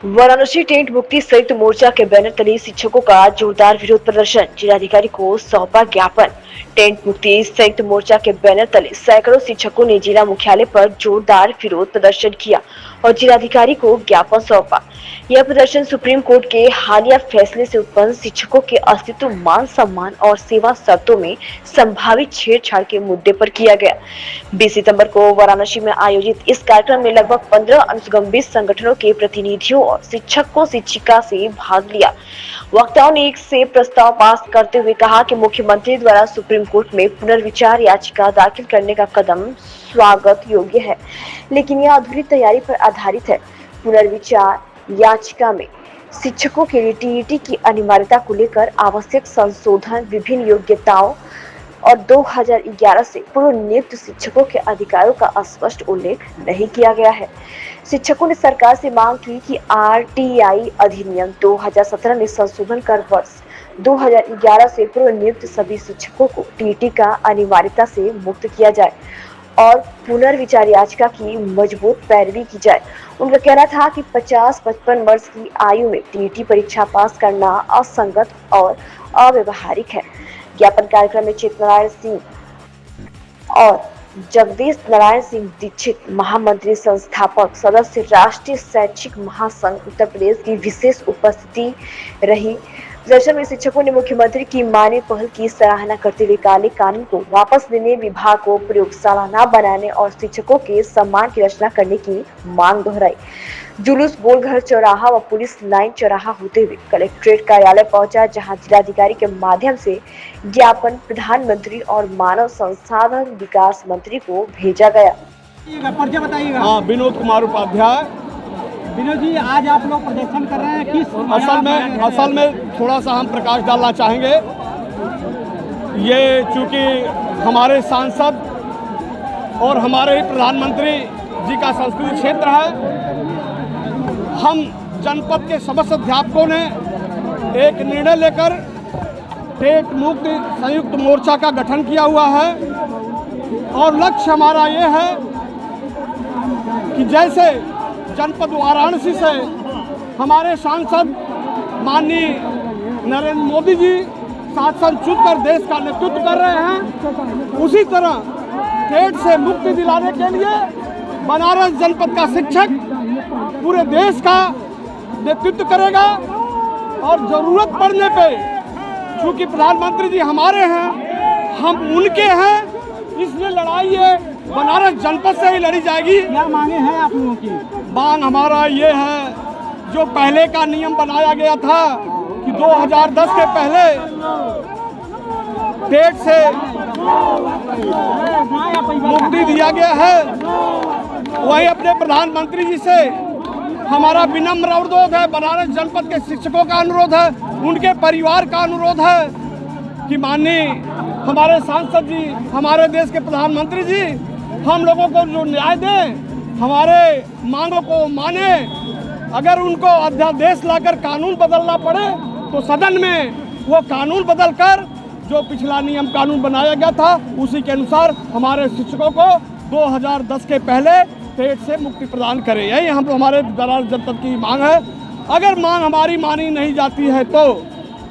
Varanasi tent मुक्ति संयुक्त मोर्चा के बैनर तले शिक्षकों का जोरदार विरोध प्रदर्शन, जिलाधिकारी को सौंपा ज्ञापन। टेंट मुक्ति संयुक्त मोर्चा के बैनर तले सैकड़ों शिक्षकों ने जिला मुख्यालय पर जोरदार विरोध प्रदर्शन किया और जिलाधिकारी को ज्ञापन सौंपा। यह प्रदर्शन सुप्रीम कोर्ट के हालिया फैसले से उत्पन्न शिक्षकों के अस्तित्व, मान सम्मान और सेवा शर्तों में संभावित छेड़छाड़ के मुद्दे पर किया गया। 20 सितंबर को वाराणसी में आयोजित इस कार्यक्रम में लगभग 15 अनुगंबित संगठनों के प्रतिनिधियों और शिक्षकों शिक्षिका से भाग लिया। वक्ताओं ने एक से प्रस्ताव पास करते हुए कहा कि मुख्यमंत्री द्वारा सुप्रीम कोर्ट में पुनर्विचार याचिका दाखिल करने का कदम स्वागत योग्य है, लेकिन यह अधूरी तैयारी पर आधारित है। पुनर्विचार याचिका में शिक्षकों के लिए टीईटी की अनिवार्यता को लेकर आवश्यक संशोधन, विभिन्न योग्यताओं और 2011 से पूर्व नियुक्त शिक्षकों के अधिकारों का स्पष्ट उल्लेख नहीं किया गया है। शिक्षकों ने सरकार से मांग की कि आरटीआई अधिनियम 2017 में संशोधन कर वर्ष 2011 से पूर्व नियुक्त सभी शिक्षकों को टीईटी का अनिवार्यता से मुक्त किया जाए और पुनर्विचार याचिका की मजबूत पैरवी की जाए। उनका कहना था कि 50-55 वर्ष की आयु में टीईटी परीक्षा पास करना असंगत और अव्यवहारिक है। ज्ञापन कार्यक्रम में चित्तनारायण सिंह और जगदीश नारायण सिंह दीक्षित, महामंत्री संस्थापक सदस्य, राष्ट्रीय शैक्षिक महासंघ उत्तर प्रदेश की विशेष उपस्थिति रही। प्रदर्शन में शिक्षकों ने मुख्यमंत्री की मानवीय पहल की सराहना करते हुए काले कानून को वापस लेने, विभाग को प्रयोगशाला न बनाने और शिक्षकों के सम्मान की रचना करने की मांग दोहराई। जुलूस गोलघर चौराहा व पुलिस लाइन चौराहा होते हुए कलेक्ट्रेट कार्यालय पहुंचा, जहां जिलाधिकारी के माध्यम से ज्ञापन प्रधानमंत्री और मानव संसाधन विकास मंत्री को भेजा गया। परिचय बताइएगा। हाँ, विनोद कुमार उपाध्याय। विनोद जी, आज आप लोग प्रदर्शन कर रहे हैं, किस असल में थोड़ा सा हम प्रकाश डालना चाहेंगे। ये चूँकि हमारे सांसद और हमारे ही प्रधानमंत्री जी का संस्कृति क्षेत्र है, हम जनपद के समस्त अध्यापकों ने एक निर्णय लेकर टेंट मुक्त संयुक्त मोर्चा का गठन किया हुआ है और लक्ष्य हमारा ये है कि जैसे जनपद वाराणसी से हमारे सांसद माननीय नरेंद्र मोदी जी शासन चुनकर देश का नेतृत्व कर रहे हैं, उसी तरह टेंट से मुक्ति दिलाने के लिए बनारस जनपद का शिक्षक पूरे देश का नेतृत्व करेगा और ज़रूरत पड़ने पे, चूँकि प्रधानमंत्री जी हमारे हैं, हम उनके हैं, इसलिए लड़ाई ये बनारस जनपद से ही लड़ी जाएगी। क्या मांगे हैं आप लोगों की? मांग हमारा ये है, जो पहले का नियम बनाया गया था कि 2010 के पहले टेट से मुक्ति दिया गया है, वही अपने प्रधानमंत्री जी से हमारा विनम्र अनुरोध है, बनारस जनपद के शिक्षकों का अनुरोध है, उनके परिवार का अनुरोध है कि माननीय हमारे सांसद जी, हमारे देश के प्रधानमंत्री जी हम लोगों को जो न्याय दें, हमारे मांगों को माने। अगर उनको अध्यादेश लाकर कानून बदलना पड़े तो सदन में वो कानून बदलकर जो पिछला नियम कानून बनाया गया था उसी के अनुसार हमारे शिक्षकों को 2010 के पहले टेट से मुक्ति प्रदान करें। यही हमारे बनारस जनपद की मांग है। अगर मांग हमारी मानी नहीं जाती है तो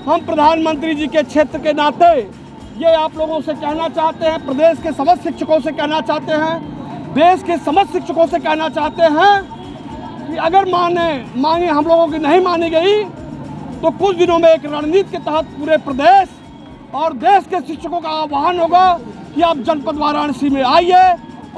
हम प्रधानमंत्री जी के क्षेत्र के नाते ये आप लोगों से कहना चाहते हैं, प्रदेश के समस्त शिक्षकों से कहना चाहते हैं, देश के समस्त शिक्षकों से कहना चाहते हैं कि अगर मांगे हम लोगों की नहीं मानी गई तो कुछ दिनों में एक रणनीति के तहत पूरे प्रदेश और देश के शिक्षकों का आह्वान होगा कि आप जनपद वाराणसी में आइए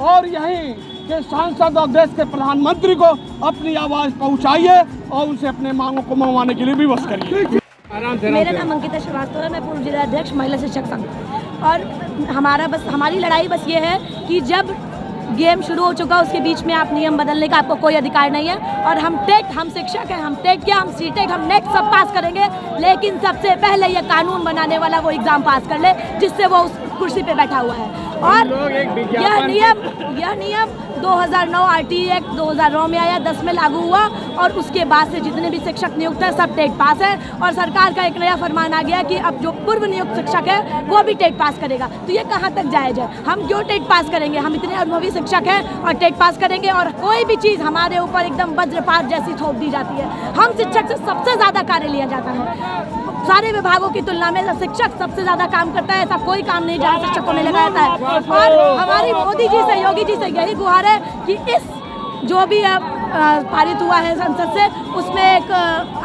और यहीं के सांसद और देश के प्रधानमंत्री को अपनी आवाज़ पहुंचाइए और उनसे अपने मांगों को मनवाने के लिए विवश करिए। मेरा नाम अंकिता श्रीवास्तव है, मैं पूर्व जिला अध्यक्ष महिला शिक्षक संघ। और हमारी लड़ाई बस ये है कि जब गेम शुरू हो चुका उसके बीच में आप नियम बदलने का आपको कोई अधिकार नहीं है। और हम शिक्षक हैं, हम टेट क्या, हम सीटेट, हम नेक्स्ट सब पास करेंगे, लेकिन सबसे पहले ये कानून बनाने वाला वो एग्ज़ाम पास कर ले जिससे वो उस कुर्सी पे बैठा हुआ है। और यह नियम 2009 RTE एक्ट 2009 में आया, 10 में लागू हुआ और उसके बाद से जितने भी शिक्षक नियुक्त हैं सब टेट पास है। और सरकार का एक नया फरमान आ गया कि अब जो पूर्व नियुक्त शिक्षक है वो भी टेट पास करेगा। तो ये कहाँ तक जायज़ है? हम क्यों टेट पास करेंगे? हम इतने अनुभवी शिक्षक हैं और टेट पास करेंगे और कोई भी चीज़ हमारे ऊपर एकदम वज्रपात जैसी थोप दी जाती है। हम शिक्षक से सबसे ज़्यादा कार्य लिया जाता है। सारे विभागों की तुलना में शिक्षक सबसे ज़्यादा काम करता है। ऐसा कोई काम नहीं जहाँ शिक्षक को नहीं लगाया जाता है। और हमारी मोदी जी से, योगी जी से यही गुहार है कि इस जो भी पारित हुआ है संसद से, उसमें एक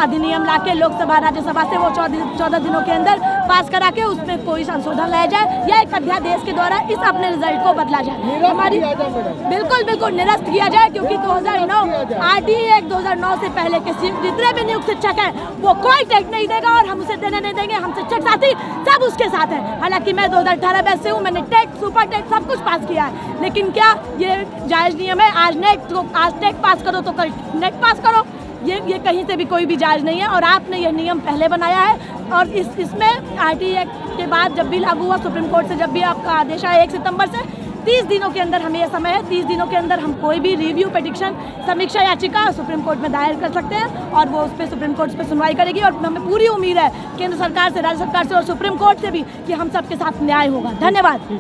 अधिनियम लाके लोकसभा राज्यसभा से वो 14 दिनों के अंदर पास करा के उसमें कोई संशोधन लाया जाए या एक अध्यादेश के द्वारा इस अपने रिजल्ट को बदला जाए। हमारी बिल्कुल निरस्त किया जाए, क्योंकि 2009 RTE एक्ट 2009 से पहले के जितने भी नियुक्त शिक्षक हैं वो कोई टेट नहीं देगा और हम उसे देने नहीं देंगे। हम शिक्षक साथी सब उसके साथ हैं। हालांकि मैं 2018 बैच से हूँ, मैंने टेट, सुपर टेट सब कुछ पास किया है, लेकिन क्या ये जायज़ नियम है? आज टेट पास करो तो कल नेट पास करो, ये कहीं से भी कोई भी जायज़ नहीं है। और आपने यह नियम पहले बनाया है और इसमें RTE एक्ट के बाद जब भी लागू हुआ, सुप्रीम कोर्ट से जब भी आपका आदेश आया 1 सितंबर से, 30 दिनों के अंदर हमें यह समय है, 30 दिनों के अंदर हम कोई भी रिव्यू पिटिशन, समीक्षा याचिका सुप्रीम कोर्ट में दायर कर सकते हैं और वो उस पर सुप्रीम कोर्ट पे सुनवाई करेगी। और हमें पूरी उम्मीद है केंद्र सरकार से, राज्य सरकार से और सुप्रीम कोर्ट से भी कि हम सबके साथ न्याय होगा। धन्यवाद।